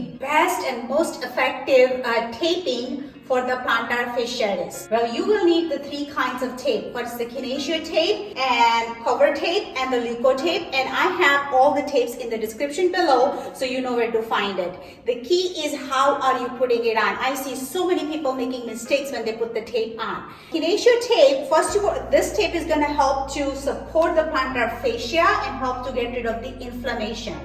the best and most effective taping for the plantar fasciitis? Well, you will need the three kinds of tape. First, the Kinesio-tape and cover tape and the leukotape, and I have all the tapes in the description below so you know where to find it. The key is how are you putting it on. I see so many people making mistakes when they put the tape on. Kinesio-tape, first of all, this tape is going to help to support the plantar fascia and help to get rid of the inflammation.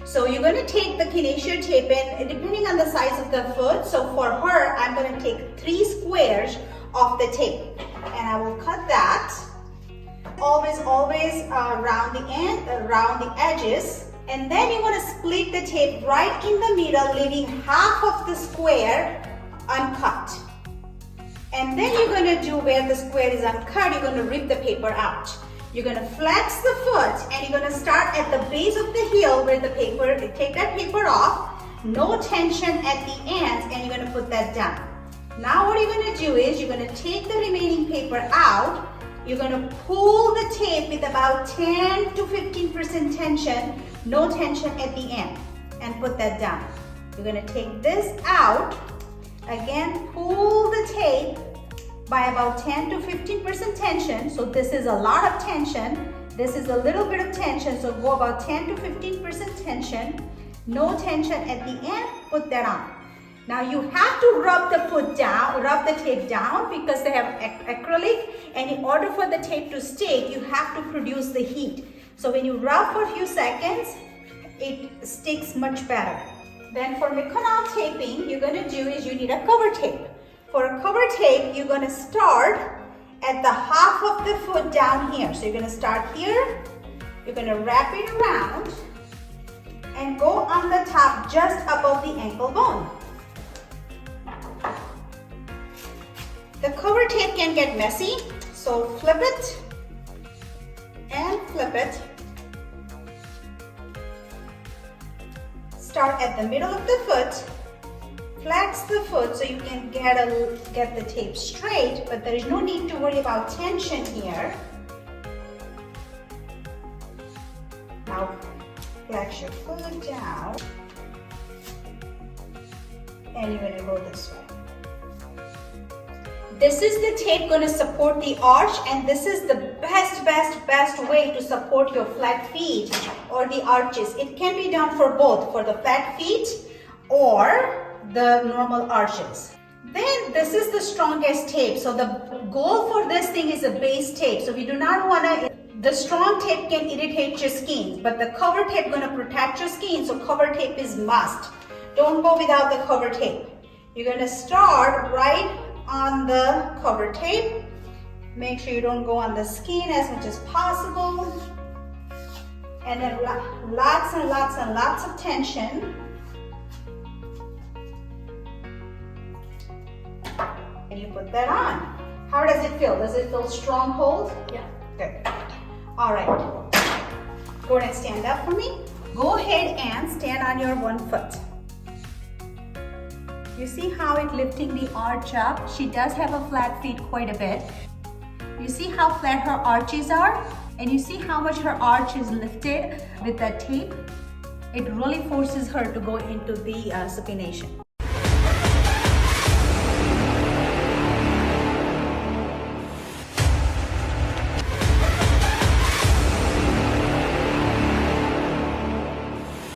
So you're going to take the Kinesio-tape and depending on the size of the foot, so for her, I'm going to take 3 squares of the tape and I will cut that. Always around the end, around the edges, and then you want to split the tape right in the middle, leaving half of the square uncut. And then you're going to do where the square is uncut, you're going to rip the paper out. You're going to flex the foot and you're going to start at the base of the heel where the paper, take that paper off, no tension at the ends, and you're going to put that down. Now what you're going to do is you're going to take the remaining paper out, you're going to pull the tape with about 10 to 15% tension, no tension at the end, and put that down. You're going to take this out, again pull the tape by about 10 to 15% tension. So this is a lot of tension, this is a little bit of tension, so go about 10 to 15% tension, no tension at the end, put that on. Now you have to rub the foot down, rub the tape down because they have acrylic, and in order for the tape to stick, you have to produce the heat. So when you rub for a few seconds, it sticks much better. Then for Macconnel taping, you're going to do is you need a cover tape. For a cover tape, you're going to start at the half of the foot down here. So you're going to start here, you're going to wrap it around and go on the top just above the ankle bone. The cover tape can get messy, so flip it and flip it. Start at the middle of the foot, flex the foot so you can get the tape straight, but there is no need to worry about tension here. Now flex your foot down and you're going to go this way. This is the tape going to support the arch, and this is the best way to support your flat feet or the arches. It can be done for both, for the flat feet or the normal arches. Then this is the strongest tape. So the goal for this thing is a base tape. So we do not want to, the strong tape can irritate your skin, but the cover tape is going to protect your skin, so cover tape is must. Don't go without the cover tape. You're going to start right on the cover tape. Make sure you don't go on the skin as much as possible. And then lots and lots of tension. And you put that on. How does it feel? Does it feel strong hold? Yeah. Good. All right. Go ahead and stand up for me. Go ahead and stand on your one foot. You see how it's lifting the arch up? She does have a flat feet quite a bit. You see how flat her arches are? And you see how much her arch is lifted with that tape? It really forces her to go into the supination.